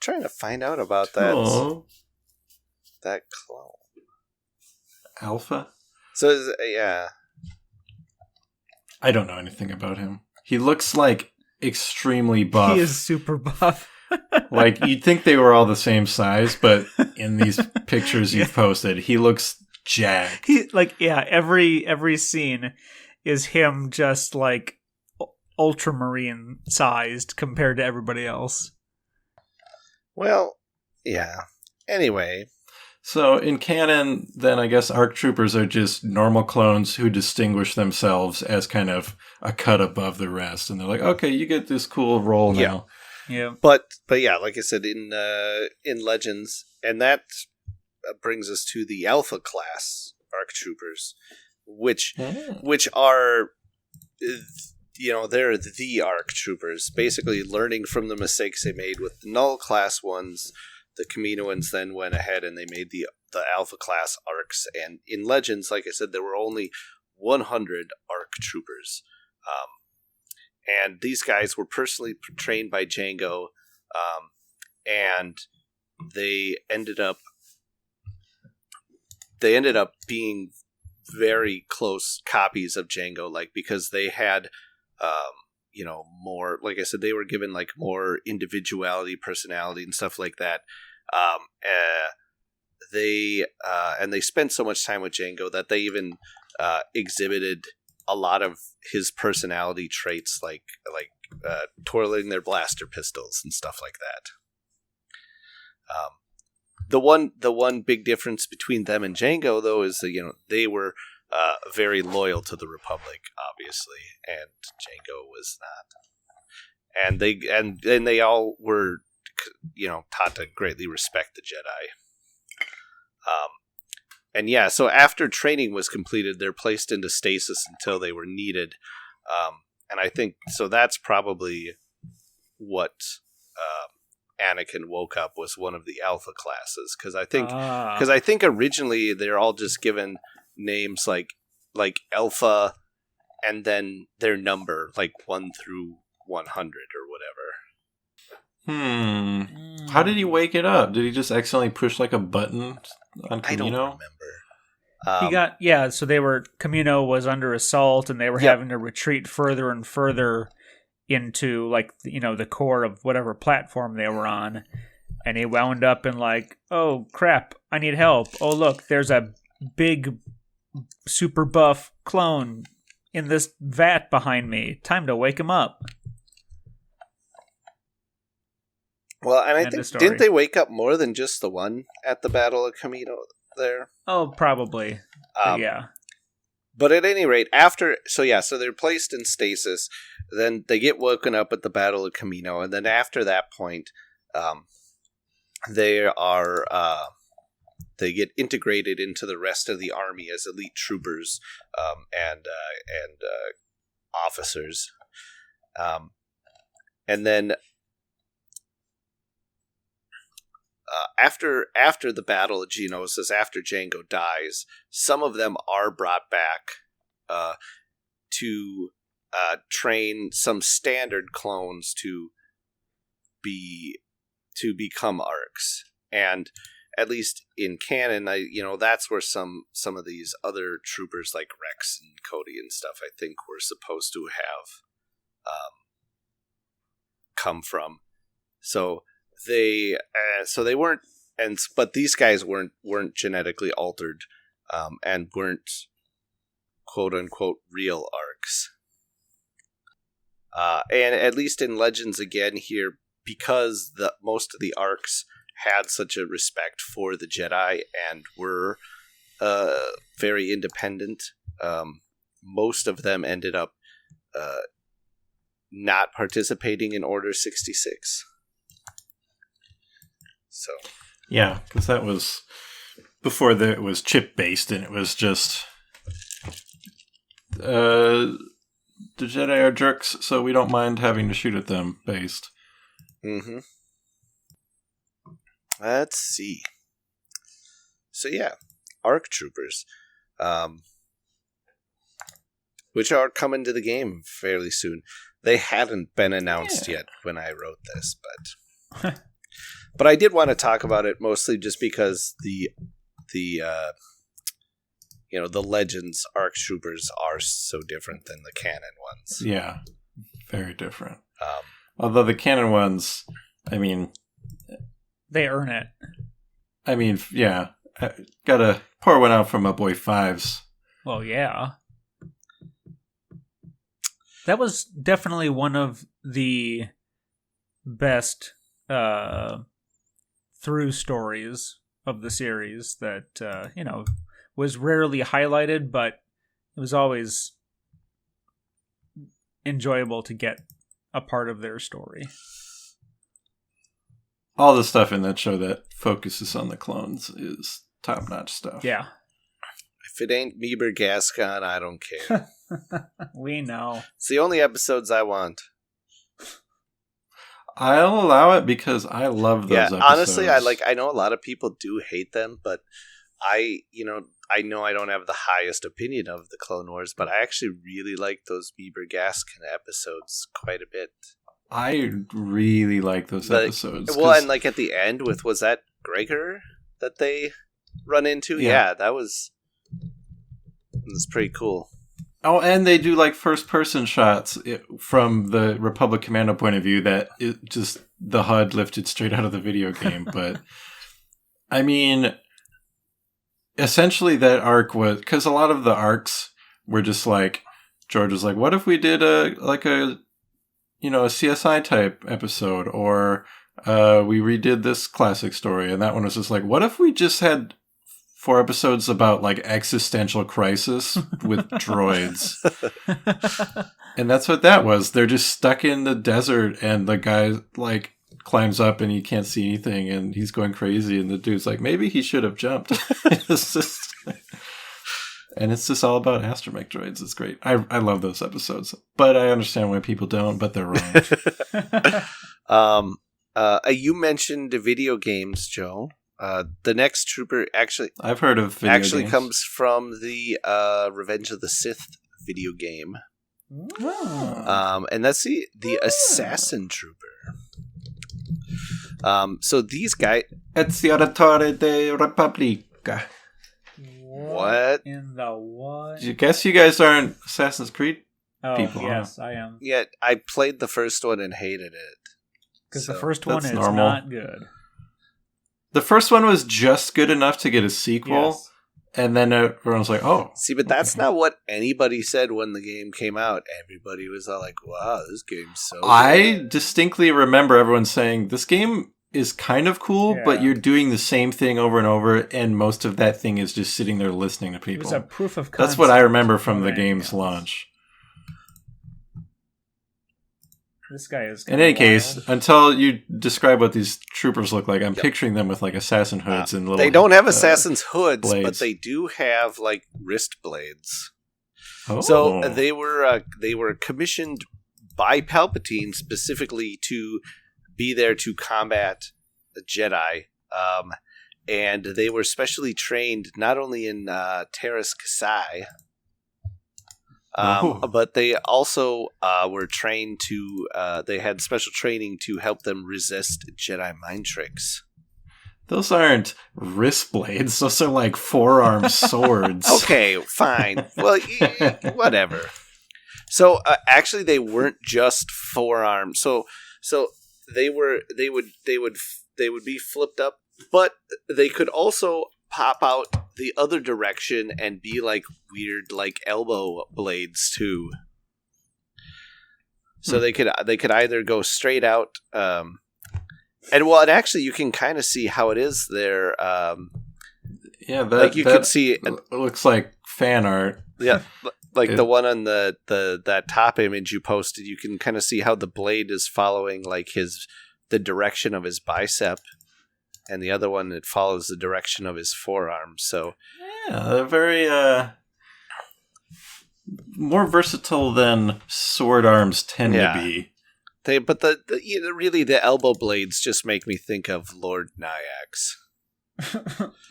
trying to find out about that. Aww. That clone. Alpha? So, yeah. I don't know anything about him. He looks like extremely buff. He is super buff. Like, you'd think they were all the same size, but in these pictures you've posted, he looks jacked. Every scene is him just like ultramarine sized compared to everybody else. Well, yeah. Anyway. So in canon, then I guess ARC troopers are just normal clones who distinguish themselves as kind of a cut above the rest. And they're like, okay, you get this cool role now. Yeah. But yeah, like I said, in Legends, and that brings us to the Alpha class ARC troopers, which are, they're the ARC troopers, basically learning from the mistakes they made with the Null class ones. The Kaminoans then went ahead and they made the Alpha class ARCs, and in Legends, like I said, there were only 100 ARC troopers. And these guys were personally trained by Jango, and they ended up being very close copies of Jango, like, because they had more, like I said, they were given like more individuality, personality, and stuff like that. They spent so much time with Jango that they even exhibited a lot of his personality traits, like twirling their blaster pistols and stuff like that. The one big difference between them and Jango, though, is that they were very loyal to the Republic, obviously, and Jango was not. And they all were, taught to greatly respect the Jedi. And yeah, so after training was completed, they're placed into stasis until they were needed. And I think, so that's probably what Anakin woke up, was one of the Alpha classes. Because I think originally they're all just given names like Alpha and then their number, like 1 through 100 or whatever. How did he wake it up? Did he just accidentally push like a button on Kamino? I don't remember. So Kamino was under assault, and they were having to retreat further and further into, like, the core of whatever platform they were on. And he wound up in like, oh crap, I need help. Oh look, there's a big super buff clone in this vat behind me. Time to wake him up. Well, and I think, didn't they wake up more than just the one at the Battle of Kamino there? Oh, probably. Yeah. But at any rate, so they're placed in stasis, then they get woken up at the Battle of Kamino, and then after that point, they're they get integrated into the rest of the army as elite troopers and officers. And then after the Battle of Geonosis, after Django dies, some of them are brought back to train some standard clones to become ARCs. And at least in canon, that's where some of these other troopers like Rex and Cody and stuff, I think, were supposed to have come from. So they weren't, but these guys weren't genetically altered, and weren't quote unquote real ARCs. And at least in Legends again here, because most of the ARCs had such a respect for the Jedi and were very independent, most of them ended up not participating in Order 66. So yeah, because that was before it was chip based, and it was just the Jedi are jerks, so we don't mind having to shoot at them based. Mm-hmm. Let's see. So yeah, ARC troopers, which are coming to the game fairly soon. They hadn't been announced yet when I wrote this, but I did want to talk about it mostly just because the Legends ARC troopers are so different than the canon ones. Yeah, very different. Although the canon ones, I mean, they earn it. I mean, yeah, I gotta pour one out for my boy Fives. Well, yeah. That was definitely one of the best through stories of the series that, was rarely highlighted, but it was always enjoyable to get a part of their story. All the stuff in that show that focuses on the clones is top-notch stuff. Yeah. If it ain't Meeber Gascon, I don't care. We know. It's the only episodes I want. I'll allow it because I love those episodes. Honestly, I know a lot of people do hate them, but I know I don't have the highest opinion of the Clone Wars, but I actually really like those Meeber Gascon episodes quite a bit. I really like those episodes. Well, and at the end was that Gregor that they run into? Yeah, that was pretty cool. Oh, and they do first-person shots from the Republic Commando point of view that it just the HUD lifted straight out of the video game. But I mean, essentially that arc was because a lot of the arcs were just George was what if we did a CSI type episode, or we redid this classic story, and that one was just what if we just had 4 episodes about existential crisis with droids. And that's what that was. They're just stuck in the desert, and the guy climbs up and he can't see anything, and he's going crazy, and the dude's maybe he should have jumped. And it's just all about astromech droids. It's great. I love those episodes, but I understand why people don't, but they're wrong. You mentioned video games, Joe. The next trooper I've heard of video games. Comes from the Revenge of the Sith video game. Oh. And that's the Assassin Trooper. So these guys... Ezioratore de Repubblica. What? In the what? I guess you guys aren't Assassin's Creed people. Yes, I am. Yeah, I played the first one and hated it. Because the first one is normal. not good. The first one was just good enough to get a sequel, Yes. And then everyone was oh. See, but that's not what anybody said when the game came out. Everybody was all wow, this game's so I good. distinctly remember everyone saying, this game is kind of cool, but you're doing the same thing over and over, and most of that thing is just sitting there listening to people. It was a proof of concept. That's what I remember from the game's launch. This guy is. In any case, until you describe what these troopers look like, I'm picturing them with like assassin hoods and little. They don't have assassin's hoods, blades. but they do have like wrist blades. Oh. So they were commissioned by Palpatine specifically to be there to combat the Jedi, and they were specially trained not only in Terras Kasai. But they also were trained to. They had special training to help them resist Jedi mind tricks. Those aren't wrist blades; those are like forearm swords. Okay, fine. Well, whatever. So actually, they weren't just forearms. So they would be flipped up, but they could also pop out the other direction and be like weird like elbow blades too. So they could either go straight out and actually you can kind of see how it is there. Could see it looks like fan art. Yeah, like the one on that top image you posted, you can kind of see how the blade is following like the direction of his bicep. And the other one, it follows the direction of his forearm. So, yeah, they're very more versatile than sword arms tend to be. But really the elbow blades just make me think of Lord Nyax.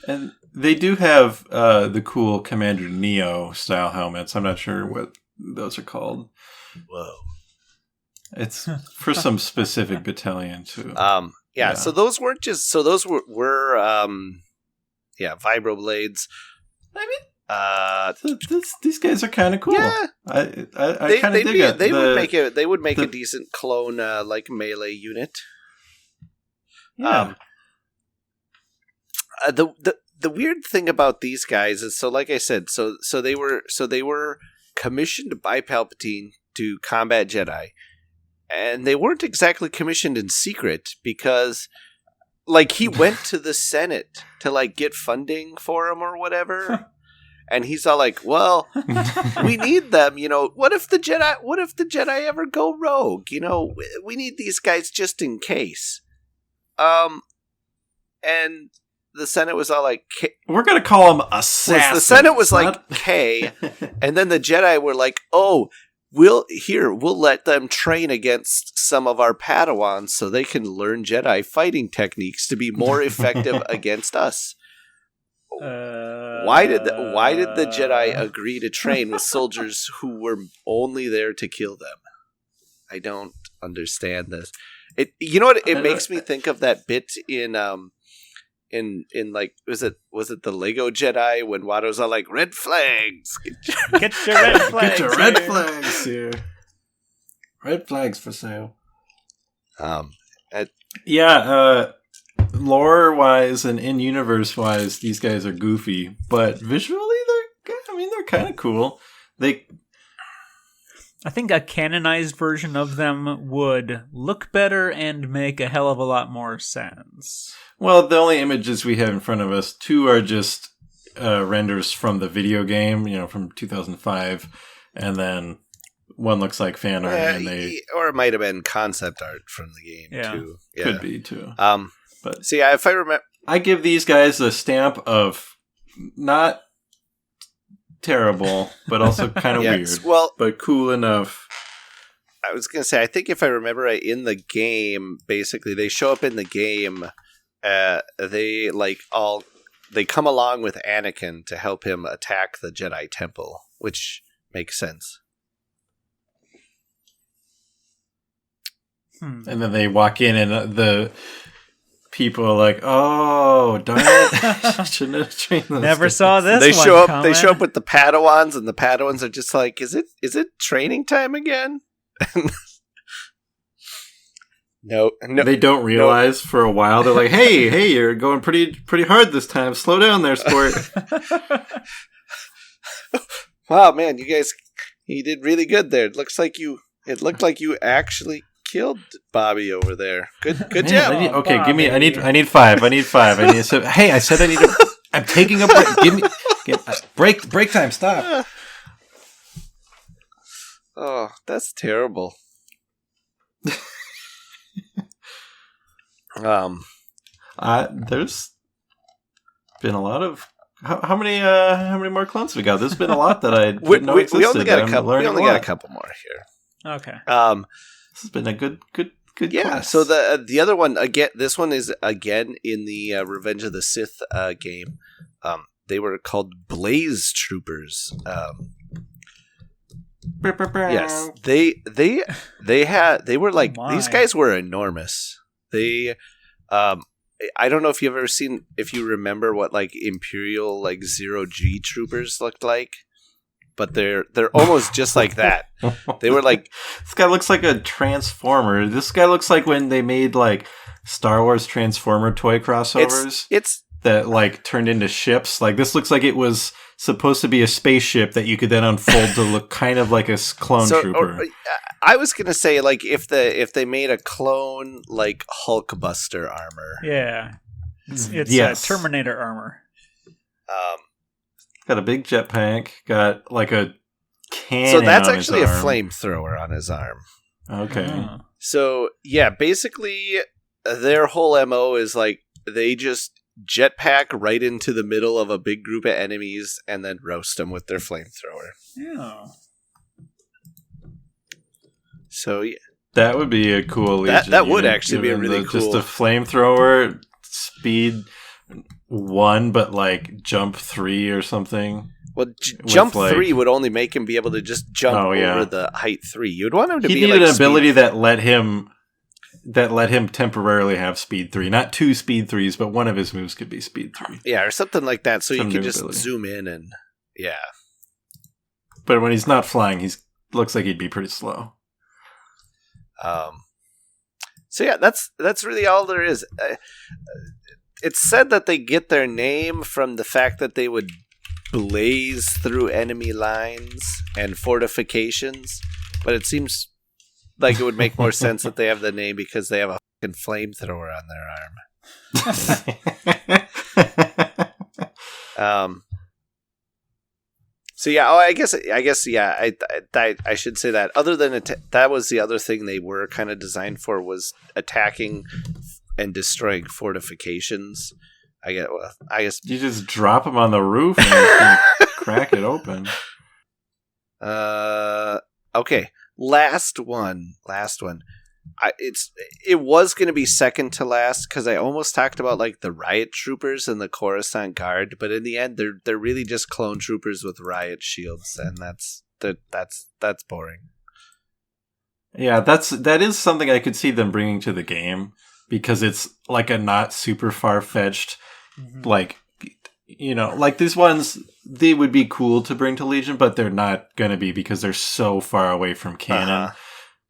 And they do have the cool Commander Neo style helmets. I'm not sure what those are called. Whoa! It's for some specific battalion too. Yeah, so those weren't just... So those were vibroblades. I mean... these guys are kind of cool. Yeah. I kind of dig it. They would make a decent clone, like, melee unit. Yeah. The weird thing about these guys is, so like I said, so they were commissioned by Palpatine to combat Jedi. And they weren't exactly commissioned in secret because, like, he went to the Senate to, like, get funding for him or whatever. And he's all like, well, we need them, you know. What if the Jedi ever go rogue? You know, we need these guys just in case. And the Senate was all like, we're going to call them assassins. The Senate was like, K. And then the Jedi were like, oh, we'll let them train against some of our Padawans so they can learn Jedi fighting techniques to be more effective against us. Why did the Jedi agree to train with soldiers who were only there to kill them? I don't understand this. You know what? It makes me think of that bit in like was it the Lego Jedi when Watto's all like red flags, get your red flags, get your red flags here, red flags for sale. Lore wise and in universe wise, these guys are goofy, but visually they're kind of cool. I think a canonized version of them would look better and make a hell of a lot more sense. Well, the only images we have in front of us, two are just renders from the video game, from 2005, and then one looks like fan art. Or it might have been concept art from the game, too. Yeah. Could be, too. But see, if I remember... I give these guys a stamp of not terrible, but also kind of weird. Well, but cool enough. I was going to say, I think if I remember right, in the game, basically, they show up in the game... they come along with Anakin to help him attack the Jedi Temple, which makes sense. And then they walk in, and the people are like, "Oh, darn it! Shouldn't have trained them." Never saw this. They show up. They show up with the Padawans, and the Padawans are just like, "Is it training time again?" No, they don't realize for a while. They're like, "Hey, you're going pretty hard this time. Slow down there, sport." Wow, man, you did really good there. It looked like you actually killed Bobby over there. Good job. I need 5. Hey, I said I need I'm taking a break. Break time. Stop. Oh, that's terrible. There's been a lot of how many more clones we got? There's been a lot that I didn't know existed. We only got a couple. We only got a couple more here. Okay. This has been a good. Yeah. Class. So the other one again. This one is again in the Revenge of the Sith game. They were called Blaze Troopers. Yes, they were like these guys were enormous. They, I don't know if you've ever seen, if you remember what like Imperial like 0G troopers looked like, but they're almost just like that. They were like, this guy looks like a Transformer. This guy looks like when they made like Star Wars Transformer toy crossovers. It's that like turned into ships. Like this looks like it was supposed to be a spaceship that you could then unfold to look kind of like a clone trooper. I was gonna say like if they made a clone like Hulkbuster armor. Yeah, it's Terminator armor. Got a big jetpack. Got like a cannon. So that's actually a flamethrower on his arm. Okay. Oh. So yeah, basically their whole MO is like they just jetpack right into the middle of a big group of enemies and then roast them with their flamethrower. Yeah. So yeah, that would be a cool Legion. That would actually be really cool. Just a flamethrower, speed 1, but like jump 3 or something. Well, jump 3 would only make him be able to just jump over the height 3. You'd want him to be like... He needed an ability that let him temporarily have speed 3. Not 2 speed 3s, but one of his moves could be speed 3. Yeah, or something like that, so you can just zoom in and... Yeah. But when he's not flying, he looks like he'd be pretty slow. So yeah, that's really all there is. It's said that they get their name from the fact that they would blaze through enemy lines and fortifications, but it seems like it would make more sense that they have the name because they have a fucking flamethrower on their arm. So yeah, I guess yeah. I should say that. Other than that was the other thing they were kind of designed for, was attacking and destroying fortifications. I guess you just drop them on the roof and you can crack it open. Okay. Last one. It was going to be second to last because I almost talked about like the riot troopers and the Coruscant Guard, but in the end they're really just clone troopers with riot shields, and that's boring. Yeah, that is something I could see them bringing to the game, because it's like a not super far-fetched, like, you know, like these ones, they would be cool to bring to Legion, but they're not going to be because they're so far away from canon.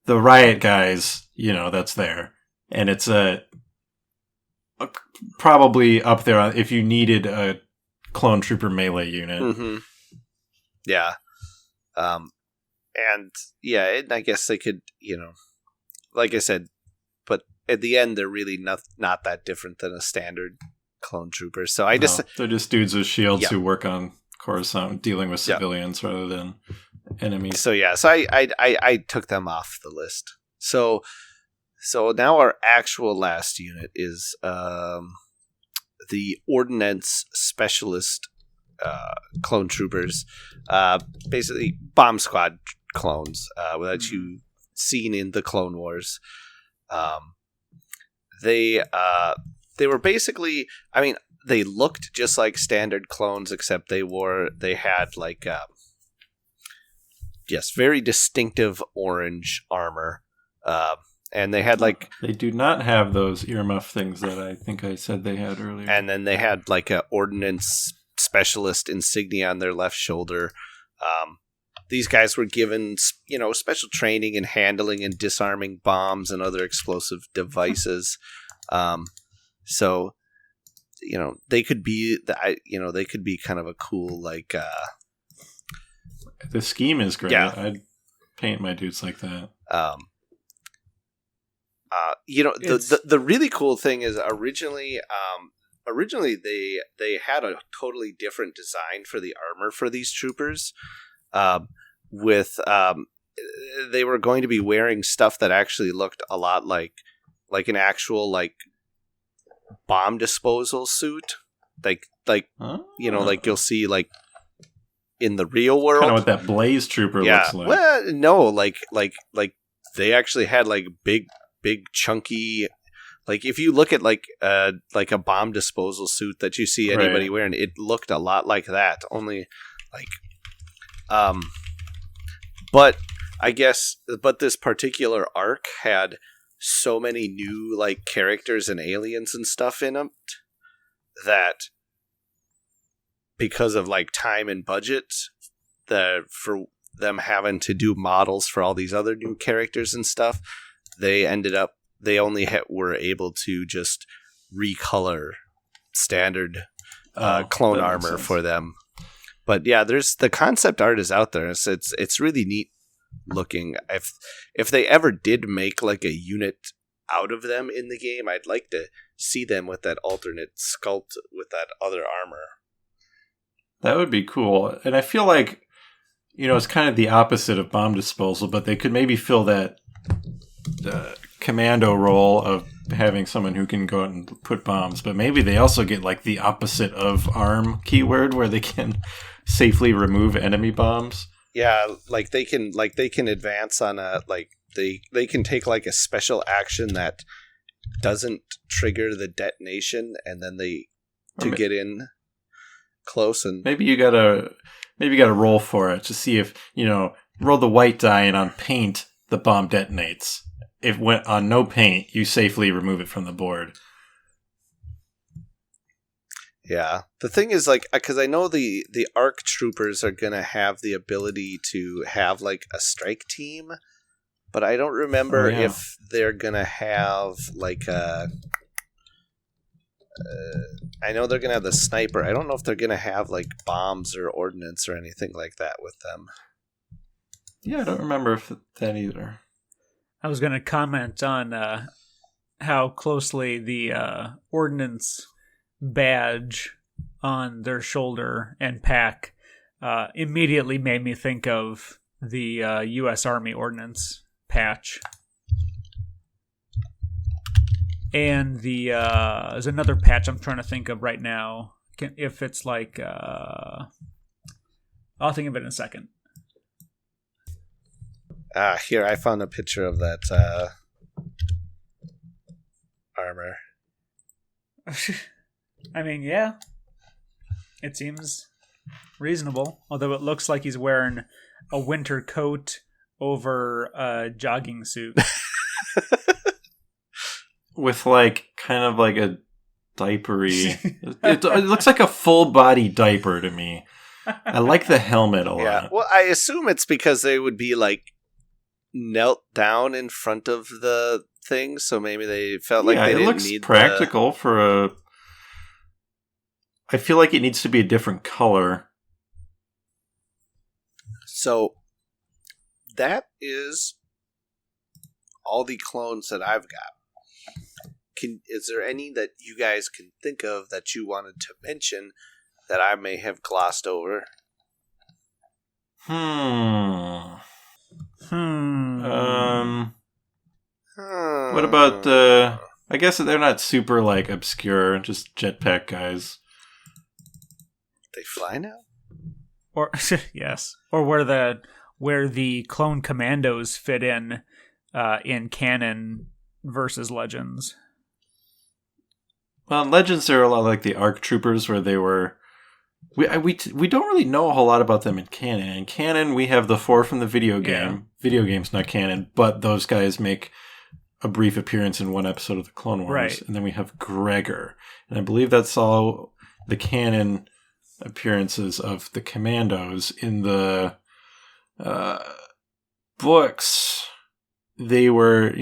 The riot guys, you know, that's there. And it's probably up there if you needed a clone trooper melee unit. Mm-hmm. Yeah. And yeah, I guess they could, you know, like I said, but at the end, they're really not that different than a standard clone trooper. So they're just dudes with shields who work on Coruscant, dealing with civilians rather than enemies. So yeah, so I took them off the list. So now our actual last unit is the Ordnance Specialist clone troopers, basically bomb squad clones that you've seen in the Clone Wars. They were basically, I mean, they looked just like standard clones, except they had like very distinctive orange armor, and they had like, they do not have those earmuff things that I think I said they had earlier. And then they had like a Ordnance Specialist insignia on their left shoulder. These guys were given, you know, special training in handling and disarming bombs and other explosive devices. So, you know, they could be kind of a cool, like, the scheme is great. Yeah. I'd paint my dudes like that. You know, the really cool thing is originally they had a totally different design for the armor for these troopers. They were going to be wearing stuff that actually looked a lot like an actual like bomb disposal suit, like like you'll see like in the real world. Kind of what that Blaze Trooper looks like. Well, no, like they actually had like big chunky. Like if you look at like a bomb disposal suit that you see anybody wearing, it looked a lot like that. Only like, but I guess, this particular arc had so many new like characters and aliens and stuff in it that because of like time and budget, for them having to do models for all these other new characters and stuff, they only were able to just recolor standard clone armor for them. But yeah, there's the concept art is out there. It's really neat looking. If they ever did make like a unit out of them in the game, I'd like to see them with that alternate sculpt with that other armor. That would be cool. And I feel like, it's kind of the opposite of bomb disposal, but they could maybe fill that commando role of having someone who can go out and put bombs, but maybe they also get like the opposite of arm keyword where they can safely remove enemy bombs. Yeah, like they can advance on they can take like a special action that doesn't trigger the detonation, and then get in close, and maybe you gotta roll for it to see if roll the white die, and on paint the bomb detonates. If went on no paint, you safely remove it from the board. Yeah. The thing is, like, because I know the ARC troopers are going to have the ability to have, like, a strike team, but I don't remember if they're going to have, like, I know they're going to have the sniper. I don't know if they're going to have, like, bombs or ordnance or anything like that with them. Yeah, I don't remember that either. I was going to comment on how closely the ordnance badge on their shoulder and pack immediately made me think of the U.S. Army Ordnance patch. And there's another patch I'm trying to think of right now. If it's like... I'll think of it in a second. Here, I found a picture of that armor. I mean, yeah. It seems reasonable. Although it looks like he's wearing a winter coat over a jogging suit. With, like, kind of like a diapery... it looks like a full-body diaper to me. I like the helmet a lot. Yeah, well, I assume it's because they would be, like, knelt down in front of the thing, so maybe they felt like they didn't need practical for a... I feel like it needs to be a different color. So that is all the clones that I've got. Is there any that you guys can think of that you wanted to mention that I may have glossed over? What about I guess they're not super like obscure, just jetpack guys. They fly now? Or yes. Or where the clone commandos fit in canon versus Legends. Well, in Legends they're a lot like the ARC troopers where they were we don't really know a whole lot about them in canon. In canon, we have the 4 from the video game. Yeah. Video game's not canon, but those guys make a brief appearance in one episode of the Clone Wars. Right. And then we have Gregor. And I believe that's all the canon appearances of the commandos. In the books, they were,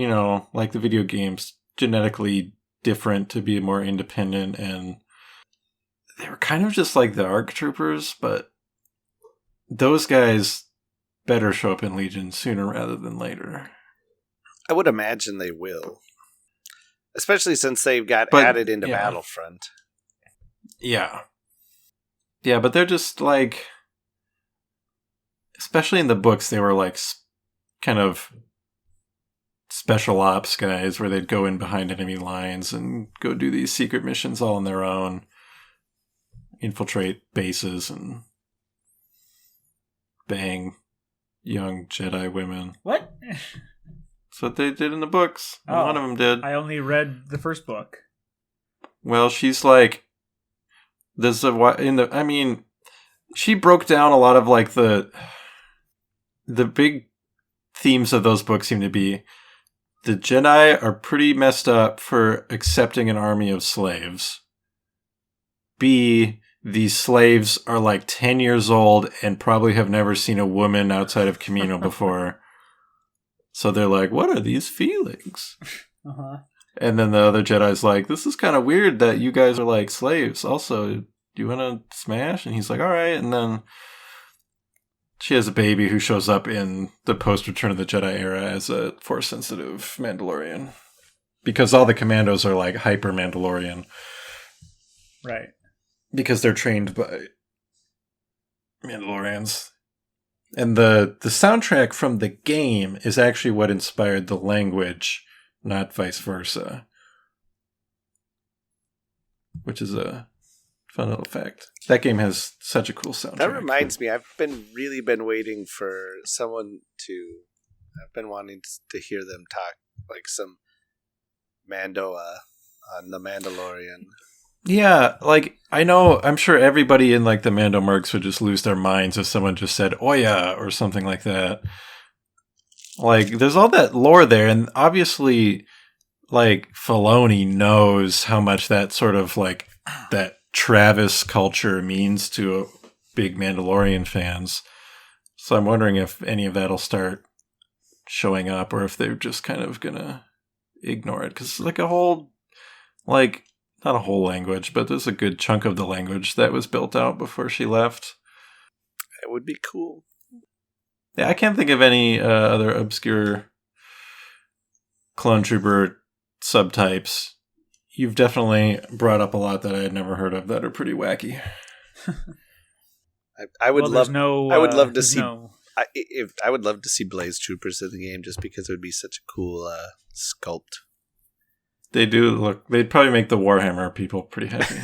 like the video games, genetically different to be more independent, and they were kind of just like the ARC troopers, but those guys better show up in Legion sooner rather than later. I would imagine they will. Especially since they've got added into Battlefront. Yeah. Yeah, but they're just like... Especially in the books, they were like kind of special ops guys where they'd go in behind enemy lines and go do these secret missions all on their own, infiltrate bases and bang young Jedi women. What? That's what they did in the books. Oh, one of them did. I only read the first book. Well, she's like, she broke down a lot of like the big themes of those books seem to be the Jedi are pretty messed up for accepting an army of slaves. B, these slaves are like 10 years old and probably have never seen a woman outside of Camino before. So they're like, what are these feelings? Uh-huh. And then the other Jedi's like, this is kind of weird that you guys are like slaves. Also, do you want to smash? And he's like, all right. And then she has a baby who shows up in the post-Return of the Jedi era as a Force-sensitive Mandalorian. Because all the commandos are like hyper-Mandalorian. Right. Because they're trained by Mandalorians. And the soundtrack from the game is actually what inspired the language, not vice versa. Which is a fun little fact. That game has such a cool soundtrack. That reminds me, I've been waiting for someone to... I've been wanting to hear them talk, like some Mando on The Mandalorian. Yeah, like, I'm sure everybody in, like, the Mando Mercs would just lose their minds if someone just said, Oya, or something like that. Like, there's all that lore there, and obviously, like, Filoni knows how much that sort of, like, that Travis culture means to big Mandalorian fans. So I'm wondering if any of that'll start showing up, or if they're just kind of gonna ignore it. Because, like, a whole, like... not a whole language, but there's a good chunk of the language that was built out before she left. It would be cool. Yeah, I can't think of any other obscure clone trooper subtypes. You've definitely brought up a lot that I had never heard of that are pretty wacky. I would love. I would love to see. No. I would love to see Blaze Troopers in the game, just because it would be such a cool sculpt. They do look... they'd probably make the Warhammer people pretty happy.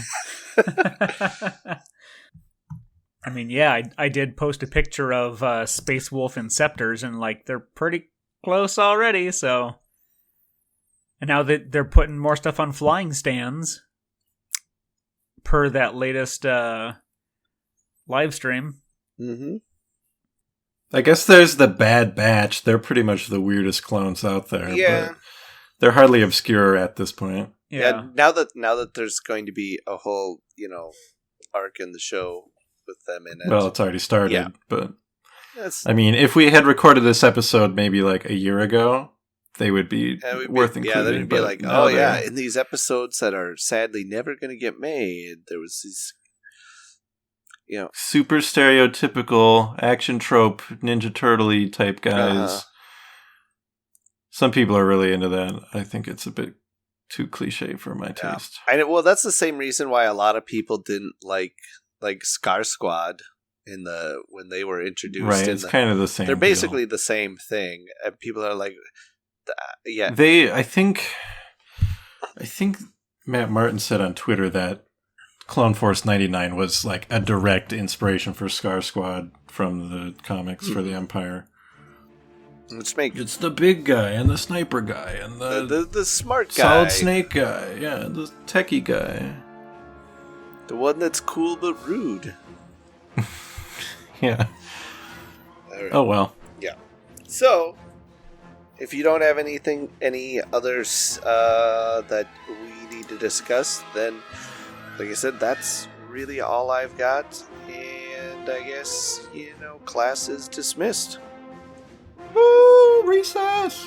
I mean, yeah, I did post a picture of Space Wolf and Scepters, and, like, they're pretty close already, so... And now that they're putting more stuff on flying stands, per that latest live stream. Mm-hmm. I guess there's the Bad Batch. They're pretty much the weirdest clones out there. Yeah. But they're hardly obscure at this point. Yeah. Now that there's going to be a whole, arc in the show with them in it. Well, it's already started, yeah. But I mean, if we had recorded this episode maybe like a year ago, they would be worth including. Yeah, they'd be like, oh yeah, in these episodes that are sadly never going to get made, there was these, super stereotypical action trope Ninja Turtle-y type guys. Uh-huh. Some people are really into that. I think it's a bit too cliche for my taste. Well, that's the same reason why a lot of people didn't like Scar Squad when they were introduced. Right, it's kind of the same. They're basically the same thing, and people are like, yeah. I think Matt Martin said on Twitter that Clone Force 99 was like a direct inspiration for Scar Squad from the comics for the Empire. It's the big guy and the sniper guy and the smart guy, Solid Snake guy, yeah, the techie guy, the one that's cool but rude. Yeah. Right. Oh well. Yeah. So, if you don't have any others that we need to discuss, then, like I said, that's really all I've got, and I guess class is dismissed. Woo! Recess!